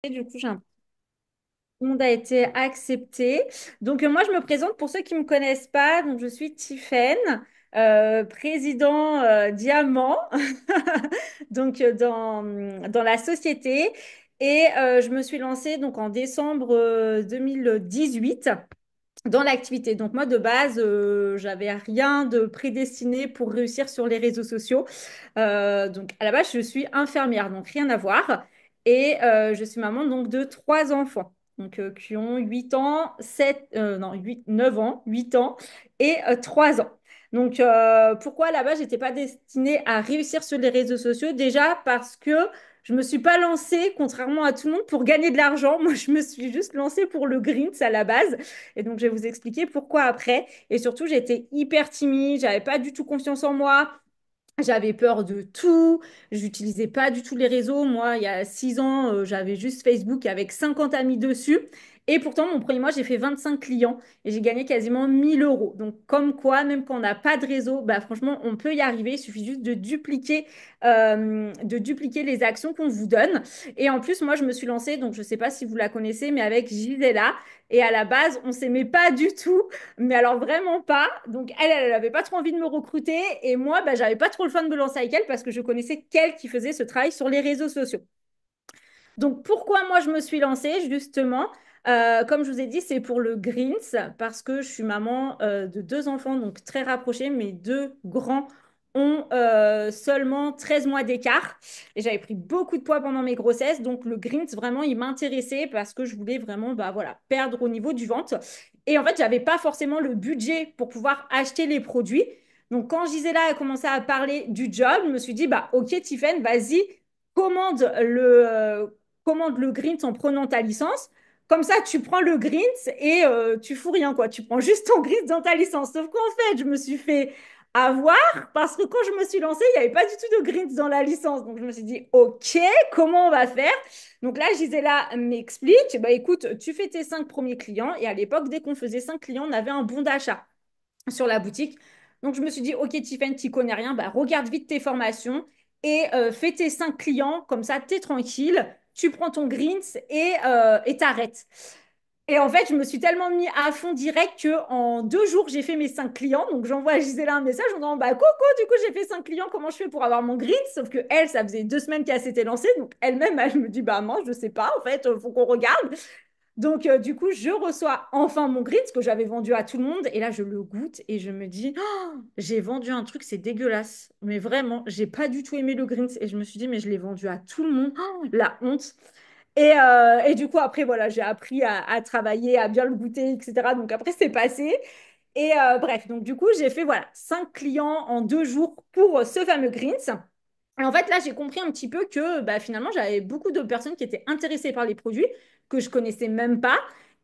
Du coup, tout le monde a été accepté. Donc, moi, je me présente pour ceux qui ne me connaissent pas. Donc, je suis Tiffaine, président Diamant, donc dans la société. Et je me suis lancée donc en décembre 2018 dans l'activité. Donc moi, de base, j'avais rien de prédestiné pour réussir sur les réseaux sociaux. Donc à la base, je suis infirmière, donc rien à voir. Et je suis maman donc de trois enfants. Donc, qui ont 8 ans, 7, non, 8, 9 ans, 8 ans et 3 ans. Donc, pourquoi là-bas, j'étais pas destinée à réussir sur les réseaux sociaux? Déjà parce que je me suis pas lancée, contrairement à tout le monde, pour gagner de l'argent. Moi, je me suis juste lancée pour le Greens à la base. Et donc, je vais vous expliquer pourquoi après. Et surtout, j'étais hyper timide, j'avais pas du tout confiance en moi. J'avais peur de tout, j'utilisais pas du tout les réseaux. Moi, il y a 6 ans, j'avais juste Facebook avec 50 amis dessus. Et pourtant, mon premier mois, j'ai fait 25 clients et j'ai gagné quasiment 1 000 euros. Donc, comme quoi, même quand on n'a pas de réseau, bah, franchement, on peut y arriver. Il suffit juste de dupliquer les actions qu'on vous donne. Et en plus, moi, je me suis lancée, donc je ne sais pas si vous la connaissez, mais avec Gisela. Et à la base, on s'aimait pas du tout. Mais alors vraiment pas. Donc elle avait pas trop envie de me recruter et moi, bah, j'avais pas trop le fun de me lancer avec elle parce que je connaissais qu'elle qui faisait ce travail sur les réseaux sociaux. Donc pourquoi moi je me suis lancée justement? Comme je vous ai dit, c'est pour le Greens parce que je suis maman de deux enfants donc très rapprochés. Mes deux grands ont seulement 13 mois d'écart et j'avais pris beaucoup de poids pendant mes grossesses. Donc le Greens vraiment il m'intéressait parce que je voulais vraiment bah, voilà, perdre au niveau du ventre. Et en fait, j'avais pas forcément le budget pour pouvoir acheter les produits. Donc quand Gisela a commencé à parler du job, je me suis dit bah ok Tiffen, vas-y commande le Greens en prenant ta licence. Comme ça, tu prends le Greens et tu fous rien, quoi. Tu prends juste ton Greens dans ta licence. Sauf qu'en fait, je me suis fait avoir parce que quand je me suis lancée, il n'y avait pas du tout de Greens dans la licence. Donc, je me suis dit, OK, comment on va faire? Donc là, Gisela m'explique, bah écoute, tu fais tes 5 premiers clients. Et à l'époque, dès qu'on faisait 5 clients, on avait un bon d'achat sur la boutique. Donc, je me suis dit, OK, Tiffany, tu connais rien, bah, regarde vite tes formations et fais tes 5 clients. Comme ça, tu es tranquille, tu prends ton greens et t'arrêtes. Et en fait, je me suis tellement mis à fond direct que en 2 jours, j'ai fait mes 5 clients. Donc, j'envoie à Gisela un message en disant, bah, coucou, du coup, j'ai fait 5 clients. Comment je fais pour avoir mon green? Sauf que elle, ça faisait 2 semaines qu'elle s'était lancée. Donc, elle-même, elle me dit, bah, moi, je sais pas. En fait, faut qu'on regarde. Donc, du coup, je reçois enfin mon Greens que j'avais vendu à tout le monde. Et là, je le goûte et je me dis, oh, j'ai vendu un truc, c'est dégueulasse. Mais vraiment, j'ai pas du tout aimé le Greens. Et je me suis dit, mais je l'ai vendu à tout le monde. Oh, la honte. Et du coup, après, voilà, j'ai appris à travailler, à bien le goûter, etc. Donc, après, c'est passé. Et bref, donc, du coup, j'ai fait, voilà, 5 clients en 2 jours pour ce fameux Greens. Et en fait, là, j'ai compris un petit peu que bah, finalement, j'avais beaucoup de personnes qui étaient intéressées par les produits que je connaissais même pas.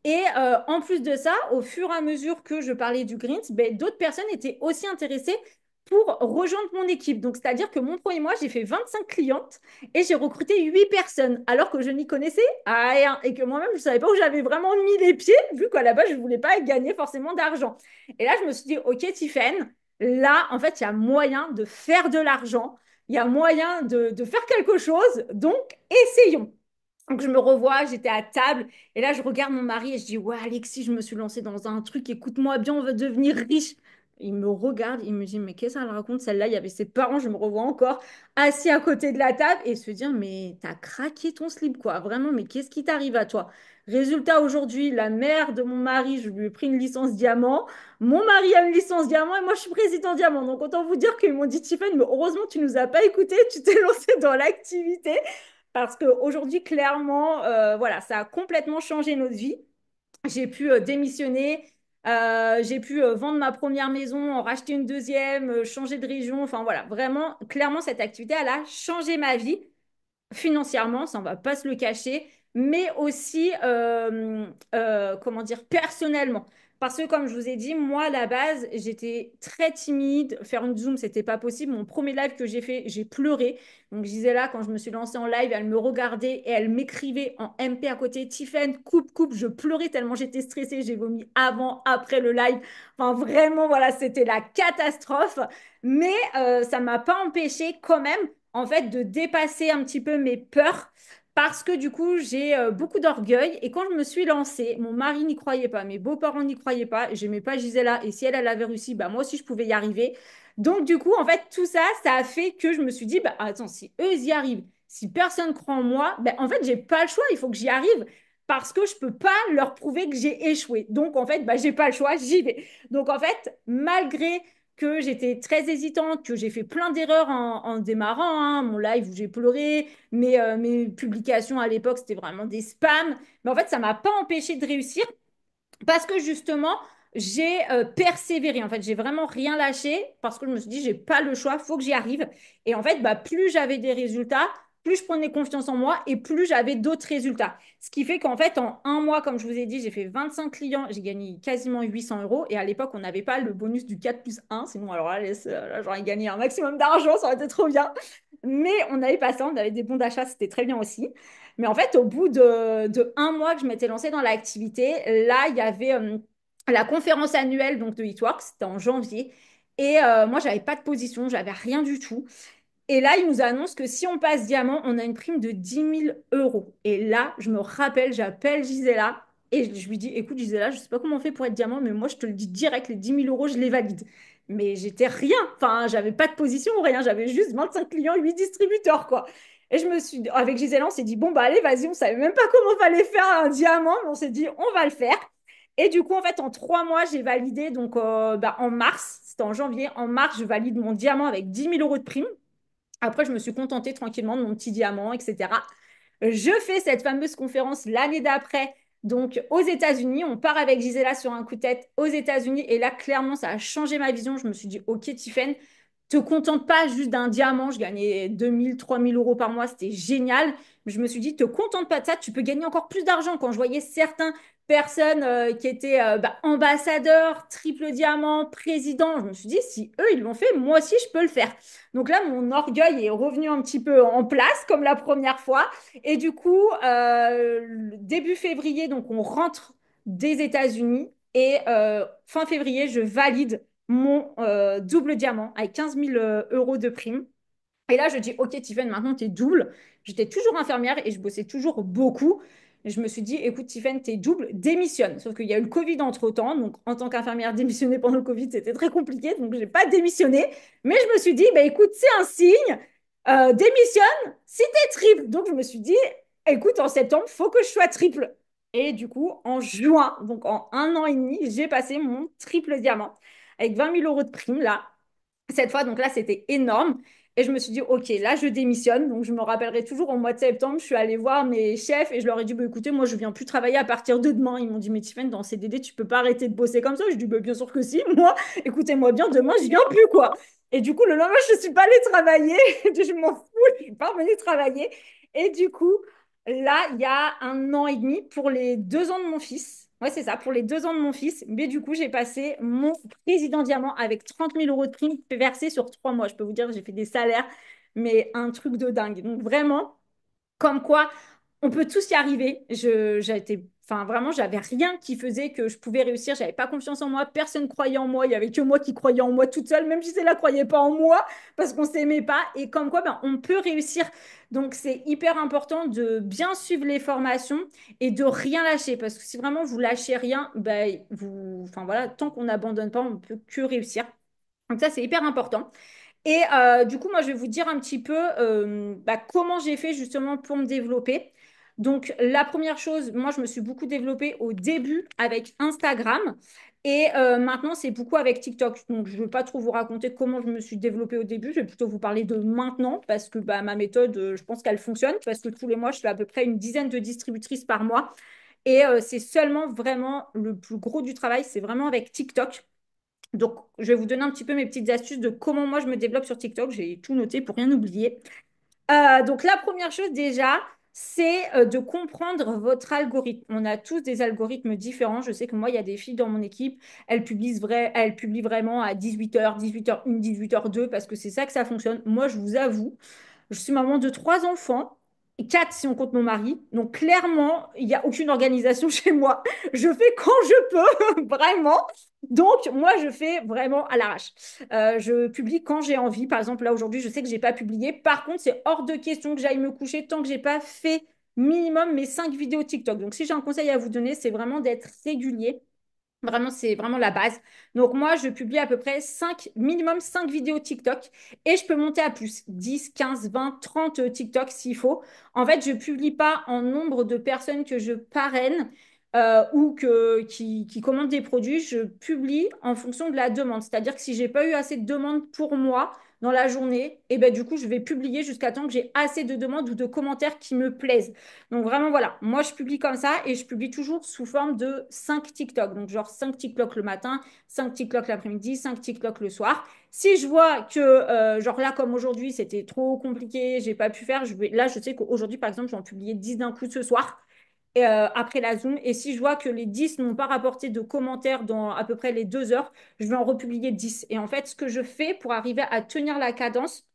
Et en plus de ça, au fur et à mesure que je parlais du Greens, ben, d'autres personnes étaient aussi intéressées pour rejoindre mon équipe. Donc, c'est-à-dire que mon premier mois, j'ai fait 25 clientes et j'ai recruté 8 personnes, alors que je n'y connaissais rien et que moi-même, je ne savais pas où j'avais vraiment mis les pieds, vu qu'à la base, je ne voulais pas gagner forcément d'argent. Et là, je me suis dit, OK, Tiffen, là, en fait, il y a moyen de faire de l'argent, il y a moyen de faire quelque chose, donc essayons. Donc je me revois, j'étais à table et là je regarde mon mari et je dis ouais Alexis, je me suis lancée dans un truc, écoute-moi bien, on va devenir riche. Il me regarde, il me dit mais qu'est-ce qu'elle raconte celle-là? Il y avait ses parents, je me revois encore assis à côté de la table et se dire mais t'as craqué ton slip quoi, vraiment mais qu'est-ce qui t'arrive à toi? Résultat aujourd'hui, la mère de mon mari, je lui ai pris une licence diamant. Mon mari a une licence diamant et moi je suis président diamant. Donc autant vous dire qu'ils m'ont dit Tiffany, mais heureusement tu nous as pas écoutés, tu t'es lancé dans l'activité. Parce qu'aujourd'hui, clairement, voilà, ça a complètement changé notre vie. J'ai pu démissionner, j'ai pu vendre ma première maison, en racheter une deuxième, changer de région. Enfin voilà, vraiment, clairement, cette activité, elle a changé ma vie financièrement, ça on va pas se le cacher, mais aussi, comment dire, personnellement. Parce que comme je vous ai dit, moi à la base, j'étais très timide. Faire une Zoom, c'était pas possible. Mon premier live que j'ai fait, j'ai pleuré. Donc je disais là, quand je me suis lancée en live, elle me regardait et elle m'écrivait en MP à côté, Tiffen, coupe, coupe. Je pleurais tellement j'étais stressée. J'ai vomi avant, après le live. Enfin vraiment, voilà, c'était la catastrophe. Mais ça m'a pas empêché quand même en fait, de dépasser un petit peu mes peurs parce que du coup, j'ai beaucoup d'orgueil. Et quand je me suis lancée, mon mari n'y croyait pas, mes beaux-parents n'y croyaient pas, j'aimais pas Gisela. Et si elle, elle avait réussi, bah, moi aussi, je pouvais y arriver. Donc, du coup, en fait, tout ça, ça a fait que je me suis dit, bah, attends, si eux, ils y arrivent, si personne croit en moi, bah, en fait, j'ai pas le choix, il faut que j'y arrive. Parce que je peux pas leur prouver que j'ai échoué. Donc, en fait, bah, j'ai pas le choix, j'y vais. Donc, en fait, malgré que j'étais très hésitante, que j'ai fait plein d'erreurs en démarrant, hein, mon live où j'ai pleuré, mes publications à l'époque, c'était vraiment des spams. Mais en fait, ça ne m'a pas empêché de réussir parce que justement, j'ai persévéré. En fait, j'ai vraiment rien lâché parce que je me suis dit, j'ai pas le choix, faut que j'y arrive. Et en fait, bah, plus j'avais des résultats, plus je prenais confiance en moi et plus j'avais d'autres résultats. Ce qui fait qu'en fait, en un mois, comme je vous ai dit, j'ai fait 25 clients, j'ai gagné quasiment 800 euros. Et à l'époque, on n'avait pas le bonus du 4 plus 1. Sinon, alors là, j'aurais gagné un maximum d'argent, ça aurait été trop bien. Mais on n'avait pas ça, on avait des bons d'achat, c'était très bien aussi. Mais en fait, au bout de un mois que je m'étais lancée dans l'activité, là, il y avait la conférence annuelle donc, de Hitworks, c'était en janvier. Et moi, j'avais pas de position, j'avais rien du tout. Et là, il nous annonce que si on passe diamant, on a une prime de 10 000 euros. Et là, je me rappelle, j'appelle Gisela et je lui dis, écoute Gisela, je sais pas comment on fait pour être diamant, mais moi, je te le dis direct, les 10 000 euros, je les valide. Mais j'étais rien, enfin, j'avais pas de position ou rien, j'avais juste 25 clients, 8 distributeurs, quoi. Et je me suis, avec Gisela, on s'est dit, bon, bah allez, vas-y, on savait même pas comment fallait faire un diamant, mais on s'est dit, on va le faire. Et du coup, en fait, en 3 mois, j'ai validé, donc bah, en mars, c'était en janvier, en mars, je valide mon diamant avec 10 000 euros de prime. Après, je me suis contentée tranquillement de mon petit diamant, etc. Je fais cette fameuse conférence l'année d'après, donc aux États-Unis. On part avec Gisela sur un coup de tête aux États-Unis. Et là, clairement, ça a changé ma vision. Je me suis dit, OK, Tiffen, te contente pas juste d'un diamant. Je gagnais 2 000, 3 000 euros par mois. C'était génial. Je me suis dit, te contente pas de ça. Tu peux gagner encore plus d'argent. Quand je voyais certaines personnes qui étaient bah, ambassadeurs, triple diamant, président, je me suis dit, si eux, ils l'ont fait, moi aussi, je peux le faire. Donc là, mon orgueil est revenu un petit peu en place, comme la première fois. Et du coup, début février, donc on rentre des États-Unis. Et fin février, je valide mon double diamant avec 15 000 euros de prime. Et là, je dis, OK, Tiffen, maintenant, tu es double. J'étais toujours infirmière et je bossais toujours beaucoup. Et je me suis dit, écoute, Tiffen, t'es double, démissionne. Sauf qu'il y a eu le Covid entre-temps. Donc, en tant qu'infirmière, démissionner pendant le Covid, c'était très compliqué. Donc, je n'ai pas démissionné. Mais je me suis dit, bah, écoute, c'est un signe. Démissionne si t'es triple. Donc, je me suis dit, écoute, en septembre, il faut que je sois triple. Et du coup, en juin, donc en un an et demi, j'ai passé mon triple diamant avec 20 000 euros de prime là cette fois. Donc là, c'était énorme. Et je me suis dit, OK, là, je démissionne. Donc, je me rappellerai toujours au mois de septembre, je suis allée voir mes chefs et je leur ai dit, bah, écoutez, moi, je viens plus travailler à partir de demain. Ils m'ont dit, mais Tiffany, dans CDD, tu peux pas arrêter de bosser comme ça. Je dis, bah, bien sûr que si. Moi, écoutez-moi bien, demain, je viens plus, quoi. Et du coup, le lendemain, je suis pas allée travailler. Je m'en fous, je suis pas revenue travailler. Et du coup, là, il y a un an et demi pour les 2 ans de mon fils. Ouais, c'est ça, pour les 2 ans de mon fils. Mais du coup, j'ai passé mon président diamant avec 30 000 euros de prime versés sur 3 mois. Je peux vous dire, j'ai fait des salaires, mais un truc de dingue. Donc vraiment, comme quoi, on peut tous y arriver. J'ai été, enfin vraiment, j'avais rien qui faisait que je pouvais réussir. J'avais pas confiance en moi. Personne croyait en moi. Il y avait que moi qui croyais en moi toute seule. Même Gisela croyait pas en moi parce qu'on s'aimait pas. Et comme quoi, ben, on peut réussir. Donc c'est hyper important de bien suivre les formations et de rien lâcher parce que si vraiment vous lâchez rien, ben vous, enfin voilà, tant qu'on n'abandonne pas, on peut que réussir. Donc ça, c'est hyper important. Et du coup, moi, je vais vous dire un petit peu bah, comment j'ai fait justement pour me développer. Donc, la première chose, moi, je me suis beaucoup développée au début avec Instagram et maintenant, c'est beaucoup avec TikTok. Donc, je ne vais pas trop vous raconter comment je me suis développée au début. Je vais plutôt vous parler de maintenant parce que bah, ma méthode, je pense qu'elle fonctionne parce que tous les mois, je fais à peu près une dizaine de distributrices par mois. Et c'est seulement vraiment le plus gros du travail, c'est vraiment avec TikTok. Donc, je vais vous donner un petit peu mes petites astuces de comment moi je me développe sur TikTok. J'ai tout noté pour rien oublier. Donc, la première chose déjà, c'est de comprendre votre algorithme. On a tous des algorithmes différents. Je sais que moi, il y a des filles dans mon équipe, elles publient vraiment à 18h, 18h1, 18h2 parce que c'est ça que ça fonctionne. Moi, je vous avoue, je suis maman de 3 enfants, et 4 si on compte mon mari. Donc clairement, il n'y a aucune organisation chez moi. Je fais quand je peux, vraiment. Donc moi, je fais vraiment à l'arrache. Je publie quand j'ai envie. Par exemple, là aujourd'hui, je sais que j'ai pas publié. Par contre, c'est hors de question que j'aille me coucher tant que j'ai pas fait minimum mes 5 vidéos TikTok. Donc, si j'ai un conseil à vous donner, c'est vraiment d'être régulier. Vraiment, c'est vraiment la base. Donc, moi, je publie à peu près 5 minimum 5 vidéos TikTok et je peux monter à plus 10, 15, 20, 30 TikTok s'il faut. En fait, je ne publie pas en nombre de personnes que je parraine qui commandent des produits. Je publie en fonction de la demande. C'est-à-dire que si j'ai pas eu assez de demandes pour moi dans la journée, et ben, du coup, je vais publier jusqu'à temps que j'ai assez de demandes ou de commentaires qui me plaisent. Donc vraiment, voilà, moi je publie comme ça et je publie toujours sous forme de 5 TikTok. Donc genre 5 TikTok le matin, 5 TikTok l'après-midi, 5 TikTok le soir. Si je vois que, genre là comme aujourd'hui, c'était trop compliqué, j'ai pas pu faire, là je sais qu'aujourd'hui par exemple, je vais en publier 10 d'un coup ce soir. Après la Zoom. Et si je vois que les 10 n'ont pas rapporté de commentaires dans à peu près les 2 heures, je vais en republier 10. Et en fait, ce que je fais pour arriver à tenir la cadence,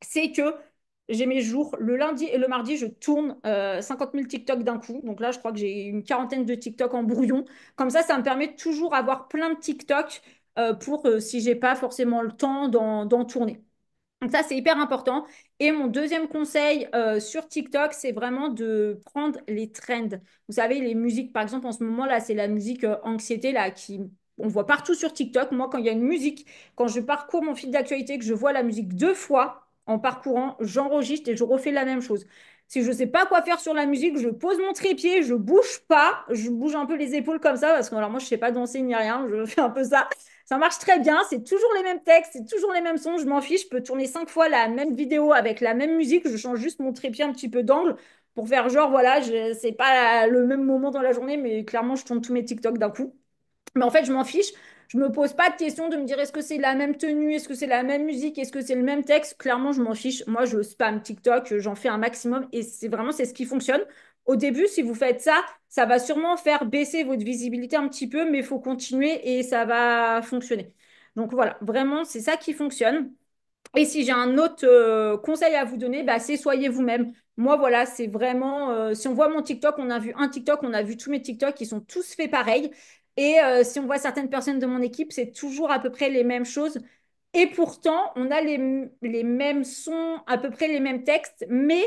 c'est que j'ai mes jours, le lundi et le mardi, je tourne 50 000 TikTok d'un coup. Donc là, je crois que j'ai une quarantaine de TikTok en brouillon. Comme ça me permet de toujours avoir plein de TikTok pour si j'ai pas forcément le temps d'en tourner. Donc ça, c'est hyper important. Et mon deuxième conseil sur TikTok, c'est vraiment de prendre les trends. Vous savez, les musiques, par exemple, en ce moment, là, c'est la musique anxiété, là, qui... On voit partout sur TikTok. Moi, quand il y a une musique, quand je parcours mon fil d'actualité, que je vois la musique 2 fois en parcourant, j'enregistre et je refais la même chose. Si je ne sais pas quoi faire sur la musique, je pose mon trépied, je bouge pas, je bouge un peu les épaules comme ça, parce que alors moi, je ne sais pas danser ni rien, je fais un peu ça. Ça marche très bien, c'est toujours les mêmes textes, c'est toujours les mêmes sons, je m'en fiche, je peux tourner 5 fois la même vidéo avec la même musique, je change juste mon trépied un petit peu d'angle pour faire genre, voilà, c'est pas le même moment dans la journée, mais clairement, je tourne tous mes TikTok d'un coup. Mais en fait, je m'en fiche. Je me pose pas de question de me dire est-ce que c'est la même tenue, est-ce que c'est la même musique, est-ce que c'est le même texte. Clairement, je m'en fiche. Moi, je spam TikTok, j'en fais un maximum et c'est ce qui fonctionne. Au début, si vous faites ça, ça va sûrement faire baisser votre visibilité un petit peu, mais il faut continuer et ça va fonctionner. Donc voilà, vraiment, c'est ça qui fonctionne. Et si j'ai un autre conseil à vous donner, bah, c'est soyez vous-même. Moi, voilà, c'est vraiment, si on voit mon TikTok, on a vu un TikTok, on a vu tous mes TikTok, qui sont tous faits pareil. Et si on voit certaines personnes de mon équipe, c'est toujours à peu près les mêmes choses. Et pourtant, on a les mêmes sons, à peu près les mêmes textes, mais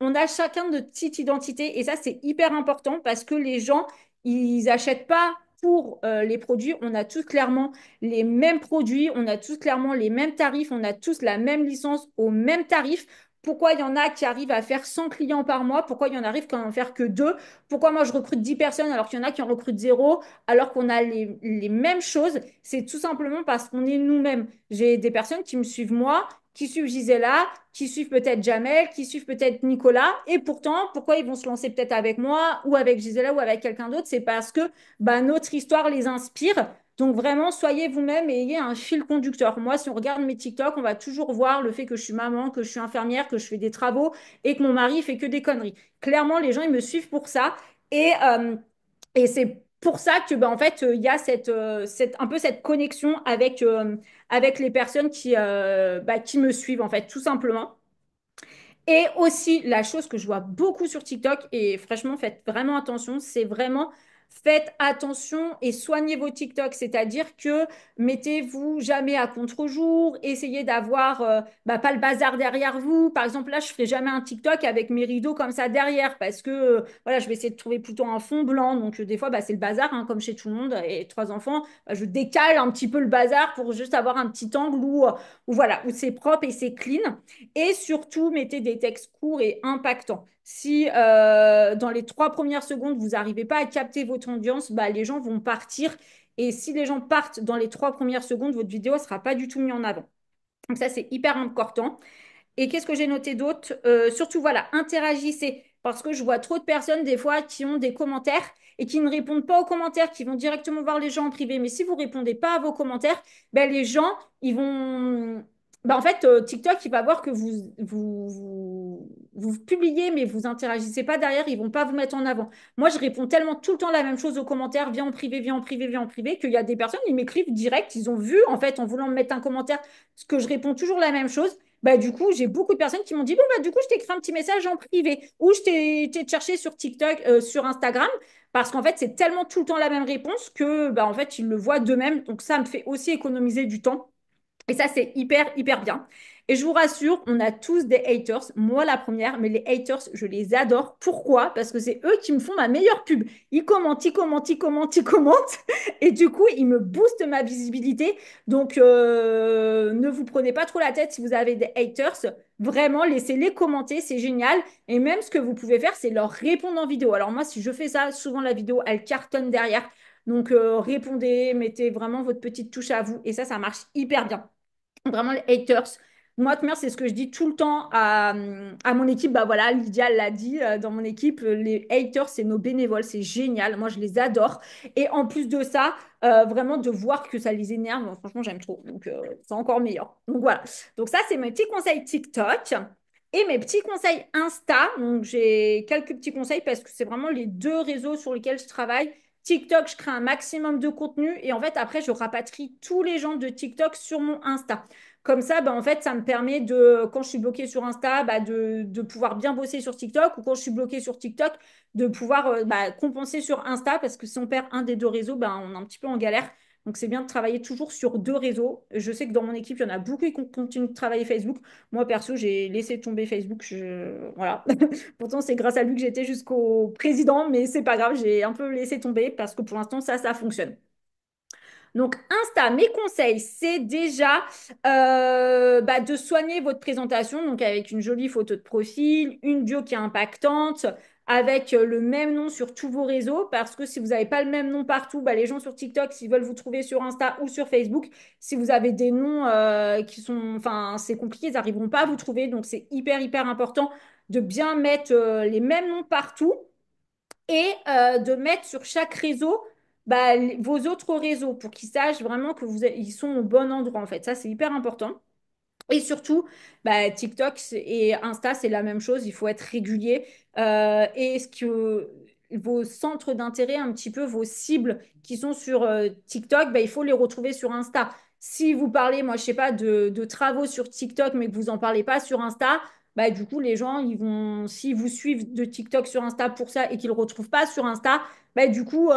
on a chacun de petite identité. Et ça, c'est hyper important parce que les gens, ils achètent pas pour les produits. On a tous clairement les mêmes produits, on a tous clairement les mêmes tarifs, on a tous la même licence au même tarif. Pourquoi il y en a qui arrivent à faire 100 clients par mois? Pourquoi il y en arrive qu'à en faire que 2? Pourquoi moi je recrute 10 personnes alors qu'il y en a qui en recrutent 0 alors qu'on a les mêmes choses? C'est tout simplement parce qu'on est nous-mêmes. J'ai des personnes qui me suivent moi, qui suivent Gisela, qui suivent peut-être Jamel, qui suivent peut-être Nicolas. Et pourtant, pourquoi ils vont se lancer peut-être avec moi ou avec Gisela ou avec quelqu'un d'autre? C'est parce que bah, notre histoire les inspire. Donc vraiment, soyez vous-même et ayez un fil conducteur. Moi, si on regarde mes TikTok, on va toujours voir le fait que je suis maman, que je suis infirmière, que je fais des travaux et que mon mari fait que des conneries. Clairement, les gens, ils me suivent pour ça. Et, euh, et c'est pour ça que, bah, en fait, il y a un peu cette connexion avec les personnes qui me suivent, en fait, tout simplement. Et aussi, la chose que je vois beaucoup sur TikTok, et franchement, faites vraiment attention, c'est vraiment faites attention et soignez vos TikTok, c'est-à-dire que mettez-vous jamais à contre-jour, essayez d'avoir bah, pas le bazar derrière vous. Par exemple, là, je ferai jamais un TikTok avec mes rideaux comme ça derrière parce que voilà, je vais essayer de trouver plutôt un fond blanc. Donc, des fois, bah, c'est le bazar, hein, comme chez tout le monde. Et 3 enfants, bah, je décale un petit peu le bazar pour juste avoir un petit angle où voilà, où c'est propre et c'est clean. Et surtout, mettez des textes courts et impactants. Si dans les 3 premières secondes, vous n'arrivez pas à capter votre audience, bah, les gens vont partir. Et si les gens partent dans les 3 premières secondes, votre vidéo ne sera pas du tout mise en avant. Donc ça, c'est hyper important. Et qu'est-ce que j'ai noté d'autre? Surtout, voilà, interagissez. Parce que je vois trop de personnes, des fois, qui ont des commentaires et qui ne répondent pas aux commentaires, qui vont directement voir les gens en privé. Mais si vous ne répondez pas à vos commentaires, ben, les gens, ils vont... Ben, en fait, TikTok, il va voir que vous publiez, mais vous interagissez pas derrière, ils vont pas vous mettre en avant. Moi, je réponds tellement tout le temps la même chose aux commentaires, viens en privé, viens en privé, viens en privé, qu'il y a des personnes, ils m'écrivent direct, ils ont vu, en fait, en voulant me mettre un commentaire, ce que je réponds toujours la même chose. Bah, du coup, j'ai beaucoup de personnes qui m'ont dit, bon, bah, du coup, je t'écris un petit message en privé ou je t'ai cherché sur TikTok, sur Instagram, parce qu'en fait, c'est tellement tout le temps la même réponse que, bah, en fait, ils le voient d'eux-mêmes. Donc, ça me fait aussi économiser du temps. Et ça, c'est hyper, hyper bien. Et je vous rassure, on a tous des haters, moi la première, mais les haters, je les adore. Pourquoi? Parce que c'est eux qui me font ma meilleure pub. Ils commentent, ils commentent, ils commentent, ils commentent, et du coup, ils me boostent ma visibilité. Donc, ne vous prenez pas trop la tête si vous avez des haters. Vraiment, laissez-les commenter, c'est génial. Et même ce que vous pouvez faire, c'est leur répondre en vidéo. Alors moi, si je fais ça, souvent la vidéo, elle cartonne derrière. Donc, répondez, mettez vraiment votre petite touche à vous. Et ça marche hyper bien. Vraiment, les haters. Moi, de c'est ce que je dis tout le temps à mon équipe. Bah voilà, Lydia l'a dit dans mon équipe, les haters, c'est nos bénévoles, c'est génial. Moi, je les adore. Et en plus de ça, vraiment de voir que ça les énerve, franchement, j'aime trop. Donc, c'est encore meilleur. Donc voilà. Donc ça, c'est mes petits conseils TikTok. Et mes petits conseils Insta. Donc, j'ai quelques petits conseils parce que c'est vraiment les deux réseaux sur lesquels je travaille. TikTok, je crée un maximum de contenu et en fait, après, je rapatrie tous les gens de TikTok sur mon Insta. Comme ça, bah, en fait, ça me permet de, quand je suis bloquée sur Insta, bah, de pouvoir bien bosser sur TikTok ou quand je suis bloquée sur TikTok, de pouvoir bah, compenser sur Insta parce que si on perd un des deux réseaux, bah, on est un petit peu en galère. Donc, c'est bien de travailler toujours sur deux réseaux. Je sais que dans mon équipe, il y en a beaucoup qui continuent de travailler Facebook. Moi, perso, j'ai laissé tomber Facebook. Voilà. Pourtant, c'est grâce à lui que j'étais jusqu'au président, mais c'est pas grave, j'ai un peu laissé tomber parce que pour l'instant, ça fonctionne. Donc, Insta, mes conseils, c'est déjà bah, de soigner votre présentation, donc avec une jolie photo de profil, une bio qui est impactante, avec le même nom sur tous vos réseaux, parce que si vous n'avez pas le même nom partout, bah, les gens sur TikTok, s'ils veulent vous trouver sur Insta ou sur Facebook, si vous avez des noms qui sont, enfin, c'est compliqué, ils n'arriveront pas à vous trouver, donc c'est hyper, hyper important de bien mettre les mêmes noms partout et de mettre sur chaque réseau bah, vos autres réseaux pour qu'ils sachent vraiment que ils sont au bon endroit en fait. Ça, c'est hyper important. Et surtout, bah, TikTok et Insta, c'est la même chose. Il faut être régulier. Et ce que vos centres d'intérêt, un petit peu vos cibles qui sont sur TikTok, bah, il faut les retrouver sur Insta. Si vous parlez, moi, je sais pas, de travaux sur TikTok, mais que vous en parlez pas sur Insta, bah, du coup, les gens, ils vont, s'ils vous suivent de TikTok sur Insta pour ça et qu'ils ne le retrouvent pas sur Insta, bah, du coup,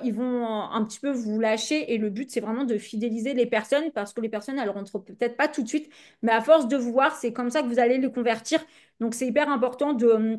ils vont un petit peu vous lâcher. Et le but, c'est vraiment de fidéliser les personnes parce que les personnes, elles rentrent peut-être pas tout de suite mais à force de vous voir, c'est comme ça que vous allez les convertir. Donc, c'est hyper important de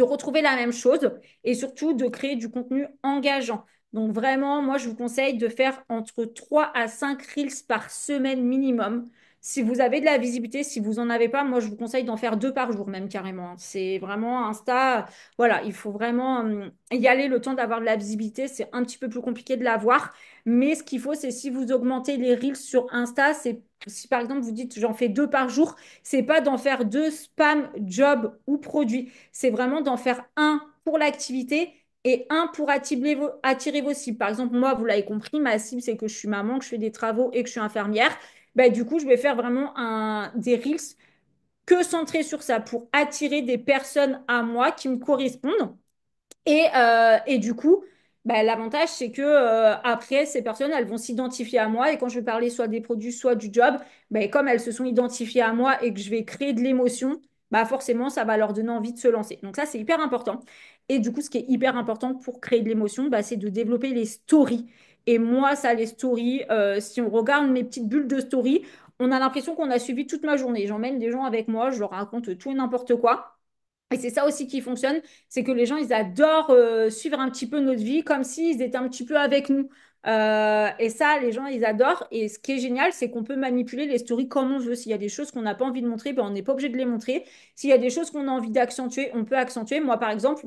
retrouver la même chose et surtout de créer du contenu engageant. Donc vraiment, moi, je vous conseille de faire entre 3 à 5 reels par semaine minimum. Si vous avez de la visibilité, si vous n'en avez pas, moi, je vous conseille d'en faire 2 par jour même carrément. C'est vraiment Insta. Voilà, il faut vraiment y aller le temps d'avoir de la visibilité. C'est un petit peu plus compliqué de l'avoir. Mais ce qu'il faut, c'est si vous augmentez les reels sur Insta, c'est si par exemple vous dites j'en fais 2 par jour, c'est pas d'en faire 2 spam, job ou produits, c'est vraiment d'en faire un pour l'activité et un pour attirer vos cibles. Par exemple, moi, vous l'avez compris, ma cible, c'est que je suis maman, que je fais des travaux et que je suis infirmière. Bah, du coup, je vais faire vraiment des reels que centrés sur ça pour attirer des personnes à moi qui me correspondent. Et du coup, bah, l'avantage, c'est que après, ces personnes, elles vont s'identifier à moi. Et quand je vais parler soit des produits, soit du job, bah, comme elles se sont identifiées à moi et que je vais créer de l'émotion, bah, forcément, ça va leur donner envie de se lancer. Donc ça, c'est hyper important. Et du coup, ce qui est hyper important pour créer de l'émotion, bah, c'est de développer les stories. Et moi, ça, les stories, si on regarde mes petites bulles de stories, on a l'impression qu'on a suivi toute ma journée. J'emmène des gens avec moi, je leur raconte tout et n'importe quoi. Et c'est ça aussi qui fonctionne, c'est que les gens, ils adorent suivre un petit peu notre vie comme s'ils étaient un petit peu avec nous. Et ça, les gens, ils adorent. Et ce qui est génial, c'est qu'on peut manipuler les stories comme on veut. S'il y a des choses qu'on n'a pas envie de montrer, ben, on n'est pas obligé de les montrer. S'il y a des choses qu'on a envie d'accentuer, on peut accentuer. Moi, par exemple,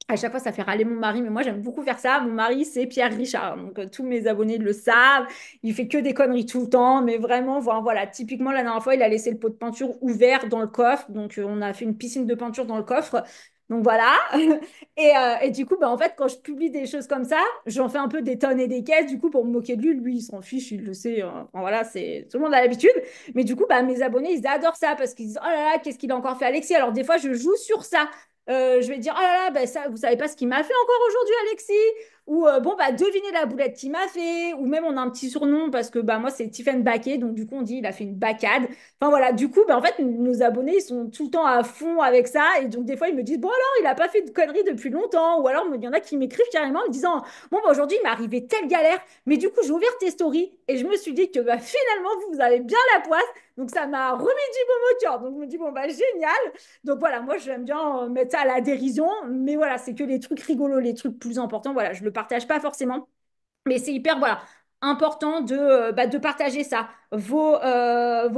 à chaque fois, ça fait râler mon mari, mais moi, j'aime beaucoup faire ça. Mon mari, c'est Pierre Richard. Donc, tous mes abonnés le savent. Il fait que des conneries tout le temps, mais vraiment, voilà. Typiquement, la dernière fois, il a laissé le pot de peinture ouvert dans le coffre. Donc, on a fait une piscine de peinture dans le coffre. Donc, voilà. Et du coup, bah, en fait, quand je publie des choses comme ça, j'en fais un peu des tonnes et des caisses. Du coup, pour me moquer de lui, lui, il s'en fiche, il le sait. Enfin, voilà, tout le monde a l'habitude. Mais du coup, bah, mes abonnés, ils adorent ça parce qu'ils disent, oh là là, qu'est-ce qu'il a encore fait Alexis? Alors, des fois, je joue sur ça. Je vais dire, oh là là, bah, ça, vous savez pas ce qu'il m'a fait encore aujourd'hui, Alexis? Ou bon, bah, devinez la boulette qu'il m'a fait. Ou même, on a un petit surnom parce que bah, moi, c'est Tiffen Baquet. Donc, du coup, on dit, il a fait une bacade. Enfin, voilà. Du coup, bah, en fait, nos abonnés, ils sont tout le temps à fond avec ça. Et donc, des fois, ils me disent, bon, alors, il a pas fait de conneries depuis longtemps. Ou alors, il y en a qui m'écrivent carrément en me disant, bon, bah, aujourd'hui, il m'est arrivé telle galère. Mais du coup, j'ai ouvert tes stories et je me suis dit que bah, finalement, vous avez bien la poisse Donc ça m'a remis du baume au cœur. Donc je me dis, bon, bah génial. Donc voilà, moi j'aime bien mettre ça à la dérision, mais voilà, c'est que les trucs rigolos, les trucs plus importants, voilà, je le partage pas forcément. Mais c'est hyper, voilà, important de partager ça, vos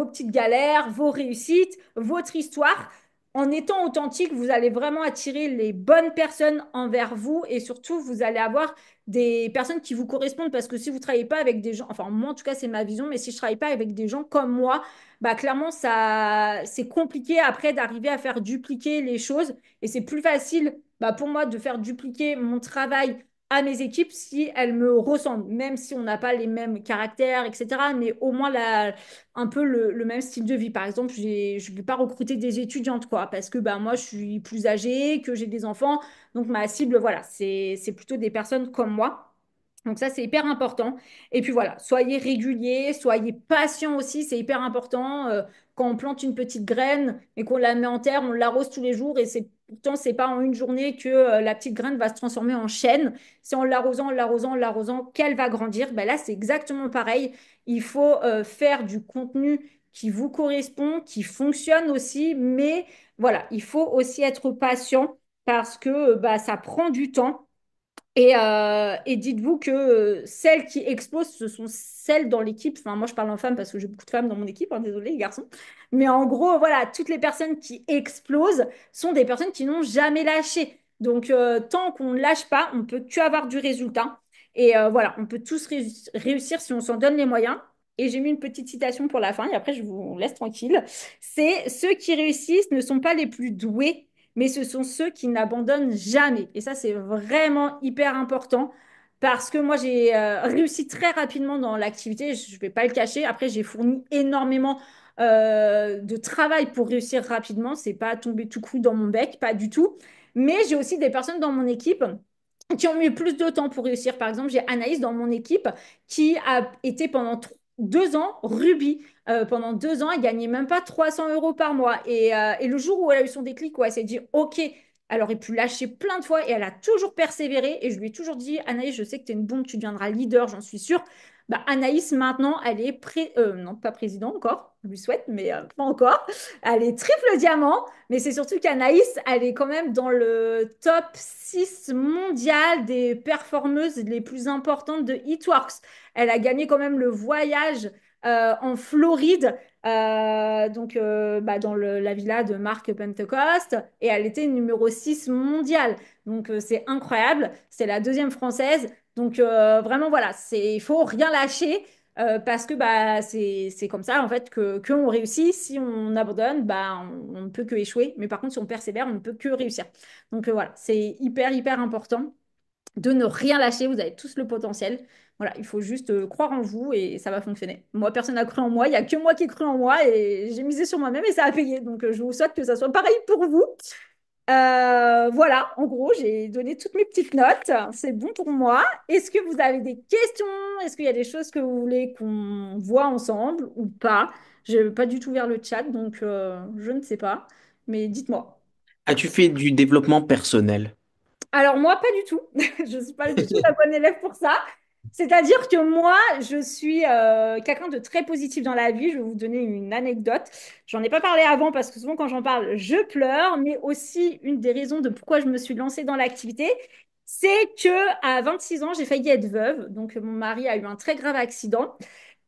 petites galères, vos réussites, votre histoire. En étant authentique, vous allez vraiment attirer les bonnes personnes envers vous et surtout, vous allez avoir des personnes qui vous correspondent parce que si vous ne travaillez pas avec des gens, enfin moi en tout cas c'est ma vision, mais si je ne travaille pas avec des gens comme moi, bah clairement ça c'est compliqué après d'arriver à faire dupliquer les choses et c'est plus facile bah, pour moi de faire dupliquer mon travail à mes équipes si elles me ressemblent, même si on n'a pas les mêmes caractères, etc. Mais au moins un peu le même style de vie. Par exemple, je ne vais pas recruter des étudiantes, quoi, parce que bah, moi, je suis plus âgée, que j'ai des enfants. Donc, ma cible, voilà, c'est plutôt des personnes comme moi. Donc ça, c'est hyper important. Et puis voilà, soyez réguliers, soyez patients aussi, c'est hyper important. Quand on plante une petite graine et qu'on la met en terre, on l'arrose tous les jours et pourtant, c'est pas en une journée que la petite graine va se transformer en chêne. C'est en l'arrosant, en l'arrosant, en l'arrosant qu'elle va grandir. Ben là, c'est exactement pareil. Il faut faire du contenu qui vous correspond, qui fonctionne aussi, mais voilà, il faut aussi être patient parce que bah, ça prend du temps. Et dites-vous que celles qui explosent, ce sont celles dans l'équipe. Enfin, moi, je parle en femme parce que j'ai beaucoup de femmes dans mon équipe, hein, désolé les garçons. Mais en gros, voilà, toutes les personnes qui explosent sont des personnes qui n'ont jamais lâché. Donc, tant qu'on ne lâche pas, on peut que avoir du résultat. Et voilà, on peut tous réussir si on s'en donne les moyens. Et j'ai mis une petite citation pour la fin, et après, je vous laisse tranquille. C'est ceux qui réussissent ne sont pas les plus doués, mais ce sont ceux qui n'abandonnent jamais. Et ça, c'est vraiment hyper important parce que moi, j'ai réussi très rapidement dans l'activité, je ne vais pas le cacher. Après, j'ai fourni énormément de travail pour réussir rapidement. C'est pas tombé tout cru dans mon bec, pas du tout. Mais j'ai aussi des personnes dans mon équipe qui ont mis plus de temps pour réussir. Par exemple, j'ai Anaïs dans mon équipe qui a été pendant 2 ans Ruby. Pendant 2 ans, elle gagnait même pas 300 euros par mois. Et le jour où elle a eu son déclic, où elle s'est dit, OK, elle aurait pu lâcher plein de fois et elle a toujours persévéré. Et je lui ai toujours dit, Anaïs, je sais que tu es une bombe, tu deviendras leader, j'en suis sûre. Bah, Anaïs, maintenant, elle est non, pas président encore, je lui souhaite, mais pas encore. Elle est triple diamant, mais c'est surtout qu'Anaïs, elle est quand même dans le top 6 mondial des performeuses les plus importantes de Hitworks. Elle a gagné quand même le voyage en Floride, dans la villa de Mark Pentecost, et elle était numéro 6 mondial. Donc c'est incroyable, c'est la deuxième française. Donc vraiment voilà, il faut rien lâcher parce que bah, c'est comme ça en fait que on réussit. Si on abandonne, bah, on ne peut que échouer. Mais par contre, si on persévère, on ne peut que réussir. Donc voilà, c'est hyper hyper important de ne rien lâcher. Vous avez tous le potentiel. Voilà, il faut juste croire en vous et ça va fonctionner. Moi, personne n'a cru en moi. Il n'y a que moi qui ai cru en moi et j'ai misé sur moi-même et ça a payé. Donc, je vous souhaite que ça soit pareil pour vous. Voilà, en gros, j'ai donné toutes mes petites notes. C'est bon pour moi. Est-ce que vous avez des questions? Est-ce qu'il y a des choses que vous voulez qu'on voit ensemble ou pas? Je n'ai pas du tout vers le chat, donc je ne sais pas. Mais dites-moi. As-tu fait du développement personnel? Alors moi, pas du tout. Je ne suis pas du tout la bonne élève pour ça. C'est-à-dire que moi, je suis quelqu'un de très positif dans la vie. Je vais vous donner une anecdote. J'en ai pas parlé avant parce que souvent quand j'en parle, je pleure. Mais aussi, une des raisons de pourquoi je me suis lancée dans l'activité, c'est que à 26 ans, j'ai failli être veuve. Donc mon mari a eu un très grave accident.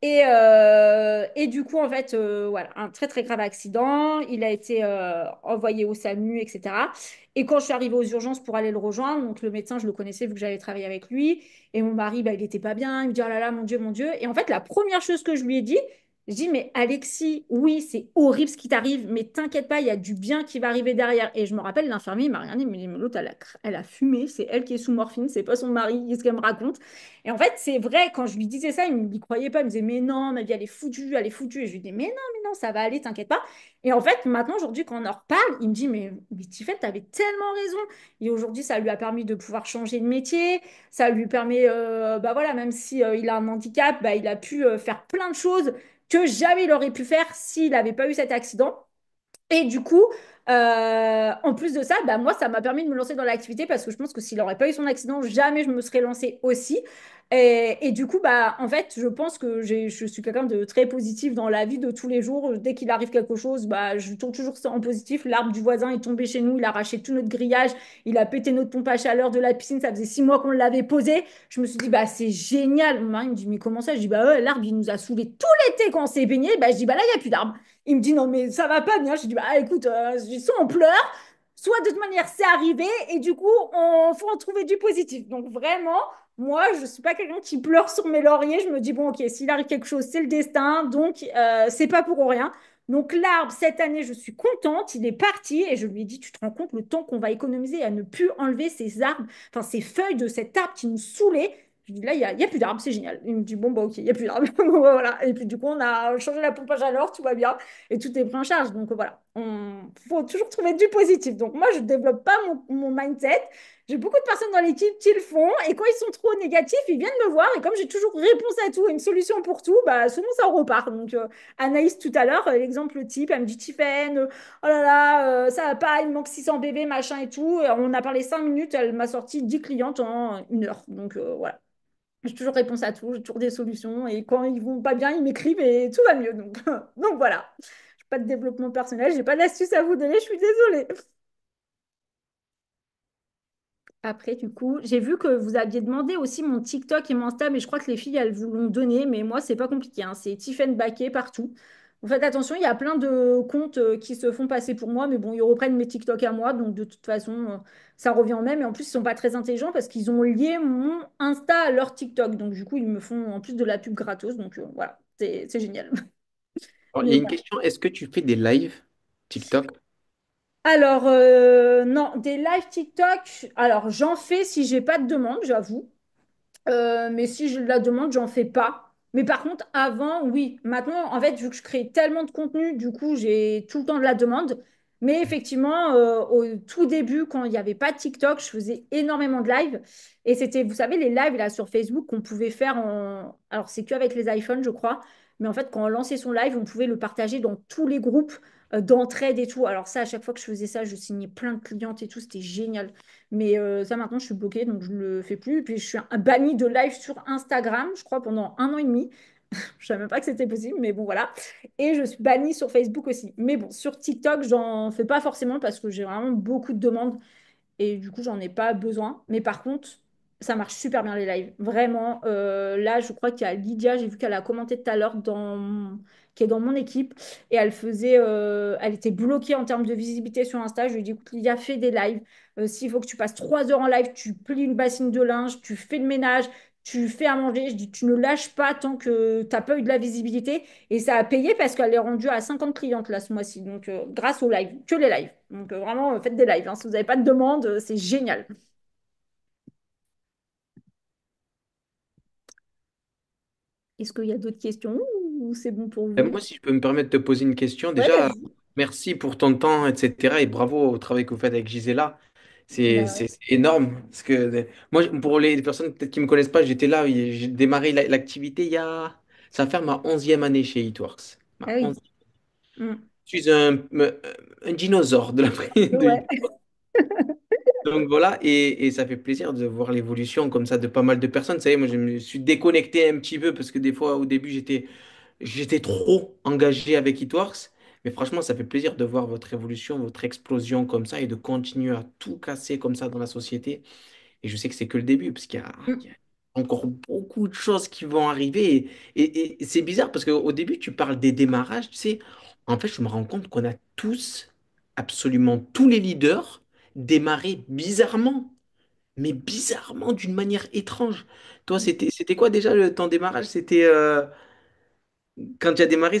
Et du coup, en fait, voilà, un très très grave accident. Il a été envoyé au SAMU, etc. Et quand je suis arrivée aux urgences pour aller le rejoindre, donc le médecin, je le connaissais vu que j'avais travaillé avec lui. Et mon mari, bah, il était pas bien. Il me dit, oh là là, mon Dieu, mon Dieu. Et en fait, la première chose que je lui ai dit, je dis, mais Alexis, oui, c'est horrible ce qui t'arrive, mais t'inquiète pas, il y a du bien qui va arriver derrière. Et je me rappelle, l'infirmier, il m'a regardé, il m'a dit, mais l'autre, elle a fumé, c'est elle qui est sous morphine, c'est pas son mari, qu'est-ce qu'elle me raconte? Et en fait, c'est vrai, quand je lui disais ça, il ne m'y croyait pas. Il me disait, mais non, ma vie, elle est foutue, elle est foutue. Et je lui dis, mais non, ça va aller, t'inquiète pas. Et en fait, maintenant, aujourd'hui, quand on en reparle, il me dit, mais Tiffany, t'avais tellement raison. Et aujourd'hui, ça lui a permis de pouvoir changer de métier. Ça lui permet, bah voilà, même si il a un handicap, bah, il a pu faire plein de choses que jamais il aurait pu faire s'il n'avait pas eu cet accident. Et du coup, En plus de ça, bah, moi, ça m'a permis de me lancer dans l'activité parce que je pense que s'il n'aurait pas eu son accident, jamais je me serais lancée aussi. Et du coup, bah, en fait, je pense que je suis quelqu'un de très positif dans la vie de tous les jours. Dès qu'il arrive quelque chose, bah, je tourne toujours ça en positif. L'arbre du voisin est tombé chez nous, il a arraché tout notre grillage, il a pété notre pompe à chaleur de la piscine. Ça faisait 6 mois qu'on l'avait posé. Je me suis dit, bah, c'est génial. Mon mari me dit, mais comment ça? Je dis, bah, ouais, l'arbre, il nous a saoulé tout l'été quand on s'est baigné. Bah, je dis, bah, là, il n'y a plus d'arbre. Il me dit, non, mais ça va pas bien. Je dis, bah, écoute, soit on pleure, soit de toute manière, c'est arrivé. Et du coup, on faut en trouver du positif. Donc, vraiment, moi, je ne suis pas quelqu'un qui pleure sur mes lauriers. Je me dis, bon, ok, s'il arrive quelque chose, c'est le destin. Donc, c'est pas pour rien. Donc, l'arbre, cette année, je suis contente. Il est parti. Et je lui ai dit, tu te rends compte le temps qu'on va économiser à ne plus enlever ces arbres, enfin, ces feuilles de cet arbre qui nous saoulaient. Je dis, là, il y a plus d'arbres, c'est génial. Il me dit, bon, bah, ok, il n'y a plus d'arbres. Bon, bah, voilà. Et puis, du coup, on a changé la pompe à chaleur, tout va bien. Et tout est pris en charge. Donc, voilà. Il faut toujours trouver du positif. Donc, moi, je ne développe pas mon mindset. J'ai beaucoup de personnes dans l'équipe qui le font. Et quand ils sont trop négatifs, ils viennent me voir. Et comme j'ai toujours réponse à tout, une solution pour tout, bah, souvent, ça repart. Donc, Anaïs, tout à l'heure, l'exemple type, elle me dit, Tiffaine, oh là là, ça va pas, il me manque 600 bébés, machin et tout. Et on a parlé 5 minutes, elle m'a sorti 10 clientes en 1 heure. Donc, voilà. J'ai toujours réponse à tout, j'ai toujours des solutions. Et quand ils vont pas bien, ils m'écrivent et tout va mieux. Donc, donc voilà. J'ai pas de développement personnel, j'ai pas d'astuce à vous donner, je suis désolée. Après, du coup, j'ai vu que vous aviez demandé aussi mon TikTok et mon Insta, mais je crois que les filles, elles vous l'ont donné. Mais moi, c'est pas compliqué, hein. C'est Tiffen Baquet partout. Vous faites attention, il y a plein de comptes qui se font passer pour moi, mais bon, ils reprennent mes TikTok à moi, donc de toute façon, ça revient au même. Et en plus, ils sont pas très intelligents parce qu'ils ont lié mon Insta à leur TikTok. Donc du coup, ils me font en plus de la pub gratos. Donc voilà, c'est génial. Alors, il y Mais a une question, est-ce que tu fais des lives TikTok? alors, non, des lives TikTok, alors j'en fais si j'ai pas de demande, j'avoue. Mais si je la demande, j'en fais pas. Mais par contre, avant, oui. Maintenant, en fait, vu que je crée tellement de contenu, du coup, j'ai tout le temps de la demande. Mais effectivement, au tout début, quand il n'y avait pas de TikTok, je faisais énormément de live. Et c'était, vous savez, les lives là sur Facebook qu'on pouvait faire en. Alors, c'est qu'avec les iPhones, je crois. Mais en fait, quand on lançait son live, on pouvait le partager dans tous les groupes d'entraide et tout. Alors, ça, à chaque fois que je faisais ça, je signais plein de clientes et tout. C'était génial. Mais ça, maintenant, je suis bloquée, donc je ne le fais plus. Et puis, je suis bannie de live sur Instagram, je crois, pendant 1 an et demi. Je savais même pas que c'était possible, mais bon, voilà. Et je suis bannie sur Facebook aussi. Mais bon, sur TikTok, j'en fais pas forcément parce que j'ai vraiment beaucoup de demandes et du coup, j'en ai pas besoin. Mais par contre, ça marche super bien les lives. Vraiment, là, je crois qu'il y a Lydia, j'ai vu qu'elle a commenté tout à l'heure qui est dans mon équipe et elle était bloquée en termes de visibilité sur Insta. Je lui ai dit, écoute, Lydia, fais des lives. S'il faut que tu passes 3 heures en live, tu plies une bassine de linge, tu fais le ménage, tu fais à manger. Je dis, tu ne lâches pas tant que tu n'as pas eu de la visibilité. Et ça a payé parce qu'elle est rendue à 50 clientes là ce mois-ci. Donc, grâce aux lives, que les lives. Donc, vraiment, faites des lives, hein. Si vous n'avez pas de demande, c'est génial. Est-ce qu'il y a d'autres questions ou c'est bon pour vous? Moi, si je peux me permettre de te poser une question, Ouais, déjà, vas-y. merci pour ton temps, etc. Et bravo au travail que vous faites avec Gisela. Bah, C'est énorme. Parce que moi, pour les personnes peut-être qui ne me connaissent pas, j'étais là, j'ai démarré l'activité il y a. Ça va faire ma 11e année chez Eatworks. ah Ma oui. 11e. Mm. Je suis un dinosaure de la de Ouais. Eatworks. Donc voilà, et ça fait plaisir de voir l'évolution comme ça de pas mal de personnes. Vous savez, moi, je me suis déconnecté un petit peu parce que des fois, au début, j'étais trop engagé avec Eatworks, mais franchement, ça fait plaisir de voir votre évolution, votre explosion comme ça et de continuer à tout casser comme ça dans la société. Et je sais que c'est que le début, parce qu'il y a Mm. encore beaucoup de choses qui vont arriver. Et c'est bizarre parce qu'au début, tu parles des démarrages, tu sais, en fait, je me rends compte qu'on a tous, absolument tous les leaders, démarré bizarrement, mais bizarrement d'une manière étrange. Toi, c'était quoi déjà ton démarrage? Quand tu as démarré,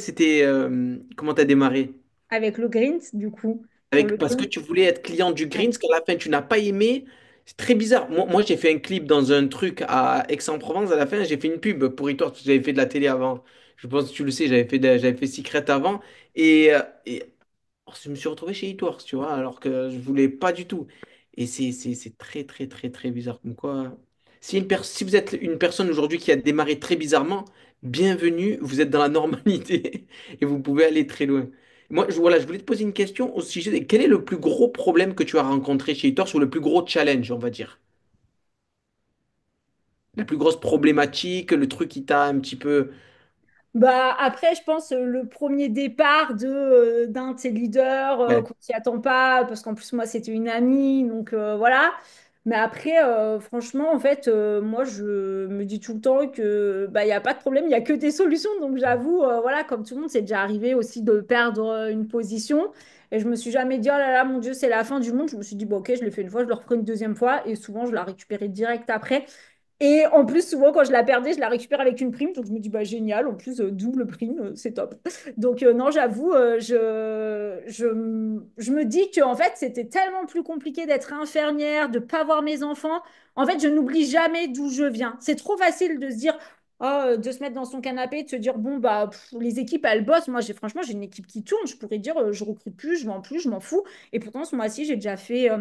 comment tu as démarré? Avec le Greens, du coup, pour le Parce que Greens. tu voulais être client du Ouais. Greens, qu'à la fin tu n'as pas aimé. C'est très bizarre. Moi, j'ai fait un clip dans un truc à Aix-en-Provence. À la fin, j'ai fait une pub pour Eatworks, parce que j'avais fait de la télé avant. Je pense que tu le sais, j'avais fait Secret avant. Et alors, je me suis retrouvé chez Eatworks, tu vois, alors que je voulais pas du tout. Et c'est très, très, très, très bizarre. Comme quoi, si vous êtes une personne aujourd'hui qui a démarré très bizarrement, bienvenue, vous êtes dans la normalité et vous pouvez aller très loin. Moi, voilà, je voulais te poser une question au sujet de quel est le plus gros problème que tu as rencontré chez Hitors ou le plus gros challenge, on va dire? La plus grosse problématique, le truc qui t'a un petit peu... Bah, après, je pense le premier départ d'un de ses leaders Ouais. qu'on s'y attend pas, parce qu'en plus, moi, c'était une amie, donc voilà. Mais après, franchement, en fait, moi, je me dis tout le temps que bah, il n'y a pas de problème, il n'y a que des solutions. Donc, j'avoue, voilà, comme tout le monde, c'est déjà arrivé aussi de perdre une position. Et je me suis jamais dit, oh là là, mon Dieu, c'est la fin du monde. Je me suis dit, bon, ok, je l'ai fait une fois, je le referai une deuxième fois. Et souvent, je la récupérais direct après. Et en plus, souvent, quand je la perdais, je la récupère avec une prime. Donc, je me dis, bah, génial. En plus, double prime, c'est top. Donc, non, j'avoue, je me dis que, en fait, c'était tellement plus compliqué d'être infirmière, de pas voir mes enfants. En fait, je n'oublie jamais d'où je viens. C'est trop facile de se dire, oh, de se mettre dans son canapé, de se dire, bon, bah, les équipes, elles bossent. Moi, franchement, j'ai une équipe qui tourne. Je pourrais dire, je recrute plus, je vends plus, je m'en fous. Et pourtant, ce mois-ci, j'ai déjà fait.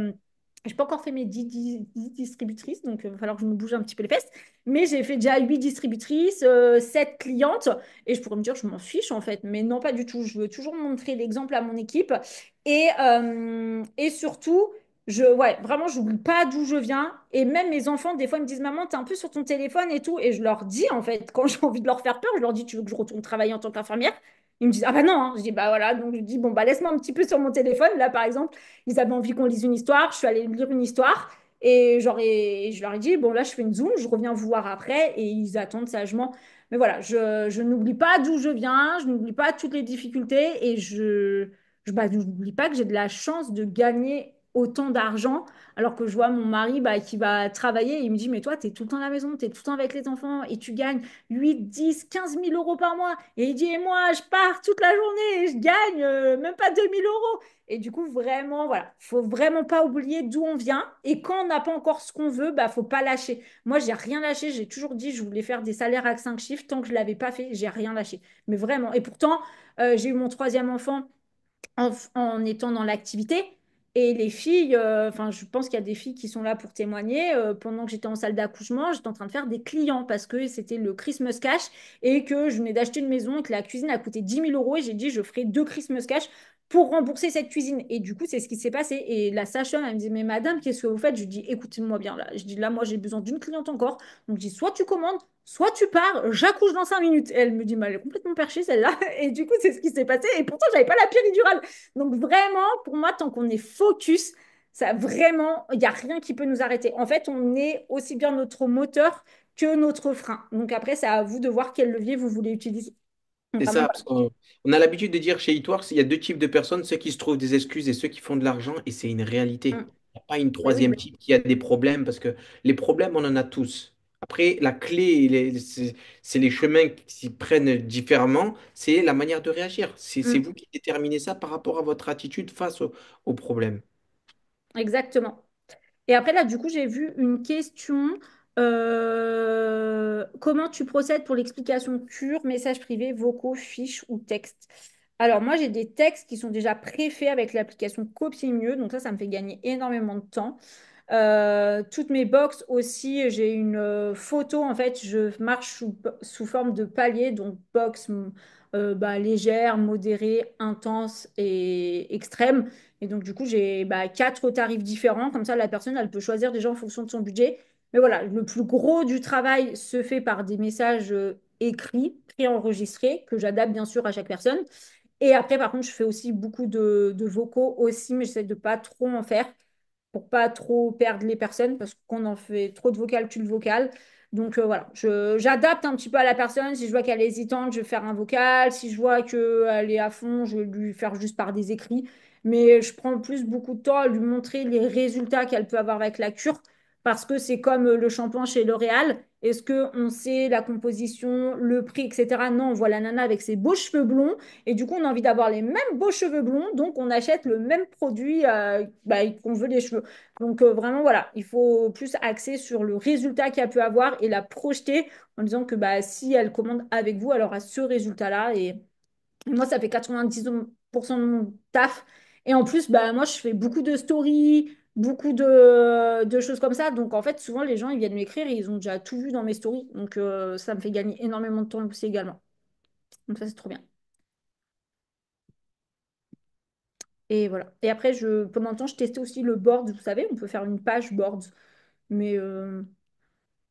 J'ai pas encore fait mes 10 distributrices, donc il va falloir que je me bouge un petit peu les fesses. Mais j'ai fait déjà 8 distributrices, 7 clientes, et je pourrais me dire, je m'en fiche en fait. Mais non, pas du tout. Je veux toujours montrer l'exemple à mon équipe. Et surtout, ouais, vraiment, je n'oublie pas d'où je viens. Et même mes enfants, des fois, ils me disent, maman, t'es un peu sur ton téléphone et tout. Et je leur dis, en fait, quand j'ai envie de leur faire peur, je leur dis, tu veux que je retourne travailler en tant qu'infirmière? Ils me disent, ah bah non, hein. Je dis, bah voilà. Donc je dis, bon, bah laisse-moi un petit peu sur mon téléphone. Là, par exemple, ils avaient envie qu'on lise une histoire. Je suis allée lire une histoire et je leur ai dit, bon, là, je fais une Zoom, je reviens vous voir après et ils attendent sagement. Mais voilà, je n'oublie pas d'où je viens, je n'oublie pas toutes les difficultés et je n'oublie pas que j'ai de la chance de gagner autant d'argent alors que je vois mon mari bah, qui va travailler et il me dit, mais toi, tu es tout le temps à la maison, tu es tout le temps avec les enfants et tu gagnes 8, 10, 15 000 euros par mois. Et il dit, et moi, je pars toute la journée et je gagne même pas 2 000 euros. Et du coup, vraiment, voilà, faut vraiment pas oublier d'où on vient. Et quand on n'a pas encore ce qu'on veut, bah, faut pas lâcher. Moi, j'ai rien lâché. J'ai toujours dit, je voulais faire des salaires à 5 chiffres. Tant que je l'avais pas fait, j'ai rien lâché. Mais vraiment. Et pourtant, j'ai eu mon troisième enfant en étant dans l'activité. Et les filles, enfin, je pense qu'il y a des filles qui sont là pour témoigner. Pendant que j'étais en salle d'accouchement, j'étais en train de faire des clients parce que c'était le Christmas cash et que je venais d'acheter une maison et que la cuisine a coûté 10 000 euros. Et j'ai dit, je ferai 2 Christmas cash pour rembourser cette cuisine. Et du coup, c'est ce qui s'est passé. Et la sage-femme, elle me dit, mais madame, qu'est-ce que vous faites? Je lui dis, écoutez-moi bien là. Je dis, là, moi, j'ai besoin d'une cliente encore. Donc, je dis, soit tu commandes, soit tu pars, j'accouche dans 5 minutes. Et elle me dit, mais elle est complètement perchée celle-là. Et du coup, c'est ce qui s'est passé. Et pourtant, j'avais pas la péridurale. Donc vraiment, pour moi, tant qu'on est focus, ça vraiment, il n'y a rien qui peut nous arrêter. En fait, on est aussi bien notre moteur que notre frein. Donc après, c'est à vous de voir quel levier vous voulez utiliser. C'est Vraiment, ça, parce qu'on a l'habitude de dire chez Itwars, il y a deux types de personnes, ceux qui se trouvent des excuses et ceux qui font de l'argent, et c'est une réalité. voilà. Il n'y a pas une Ben oui, troisième type qui a des problèmes, parce que les problèmes, on en a tous. Après, la clé, c'est les chemins qui s'y prennent différemment, c'est la manière de réagir. C'est mm, vous qui déterminez ça par rapport à votre attitude face aux problèmes. exactement. Et après, là, du coup, j'ai vu une question. Comment tu procèdes pour l'explication cure, messages privés, vocaux, fiches ou textes? Alors, moi, j'ai des textes qui sont déjà préfaits avec l'application Copier Mieux. Donc, ça me fait gagner énormément de temps. Toutes mes box aussi, j'ai une photo. En fait, je marche sous forme de palier. Donc, box bah, légère, modérée, intense et extrême. Et donc, du coup, j'ai bah, 4 tarifs différents. Comme ça, la personne, elle peut choisir déjà en fonction de son budget. Mais voilà, le plus gros du travail se fait par des messages écrits, préenregistrés, que j'adapte bien sûr à chaque personne. Et après, par contre, je fais aussi beaucoup de vocaux aussi, mais j'essaie de pas trop en faire pour pas trop perdre les personnes parce qu'on en fait trop de vocal, tue le vocal. Donc voilà, j'adapte un petit peu à la personne. Si je vois qu'elle est hésitante, je vais faire un vocal. Si je vois qu'elle est à fond, je vais lui faire juste par des écrits. Mais je prends plus beaucoup de temps à lui montrer les résultats qu'elle peut avoir avec la cure parce que c'est comme le shampoing chez L'Oréal. Est-ce qu'on sait la composition, le prix, etc. Non, on voit la nana avec ses beaux cheveux blonds et du coup, on a envie d'avoir les mêmes beaux cheveux blonds, donc on achète le même produit bah, qu'on veut les cheveux. Donc vraiment, voilà, il faut plus axer sur le résultat qu'elle peut avoir et la projeter en disant que bah, si elle commande avec vous, elle aura ce résultat-là. Et moi, ça fait 90% de mon taf. Et en plus, bah, moi, je fais beaucoup de stories, beaucoup de choses comme ça. Donc en fait, souvent, les gens, ils viennent m'écrire et ils ont déjà tout vu dans mes stories. Donc ça me fait gagner énormément de temps aussi également. Donc ça, c'est trop bien. Et voilà. Et après, pendant le temps, je testais aussi le board. Vous savez, on peut faire une page board. Mais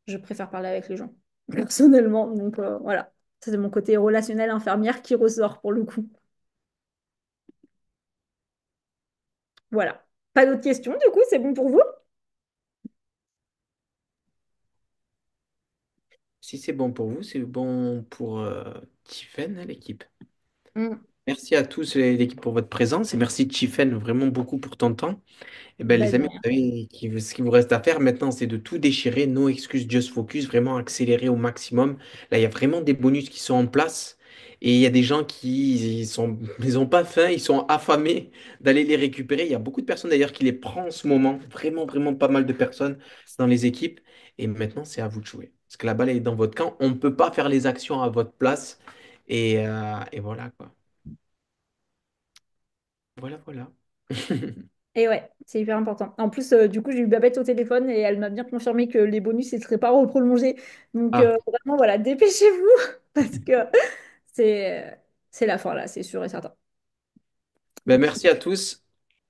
je préfère parler avec les gens, personnellement. Donc voilà. Ça, c'est mon côté relationnel infirmière qui ressort pour le coup. Voilà. Pas d'autres questions, du coup, c'est bon pour vous? Si c'est bon pour vous, c'est bon pour Tiffen, hein, l'équipe. Mm. Merci à tous l'équipe pour votre présence et merci Tiffen vraiment beaucoup pour ton temps. Eh ben, Bah, les de amis, vous rien. savez ce qu'il vous reste à faire maintenant, c'est de tout déchirer, no excuses, just focus, vraiment accélérer au maximum. Là, il y a vraiment des bonus qui sont en place et il y a des gens qui ils ont pas faim, ils sont affamés d'aller les récupérer. Il y a beaucoup de personnes d'ailleurs qui les prennent en ce moment, vraiment, vraiment pas mal de personnes dans les équipes. Et maintenant, c'est à vous de jouer. Parce que la balle est dans votre camp, on ne peut pas faire les actions à votre place. Et voilà quoi. Voilà, voilà. Et ouais, c'est hyper important. En plus, du coup, j'ai eu Babette au téléphone et elle m'a bien confirmé que les bonus, ils ne seraient pas reprolongés. Donc, Ah, vraiment, voilà, dépêchez-vous parce que c'est la fin là, c'est sûr et certain. ben Donc, merci à tous.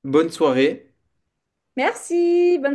Bonne soirée. merci, bonne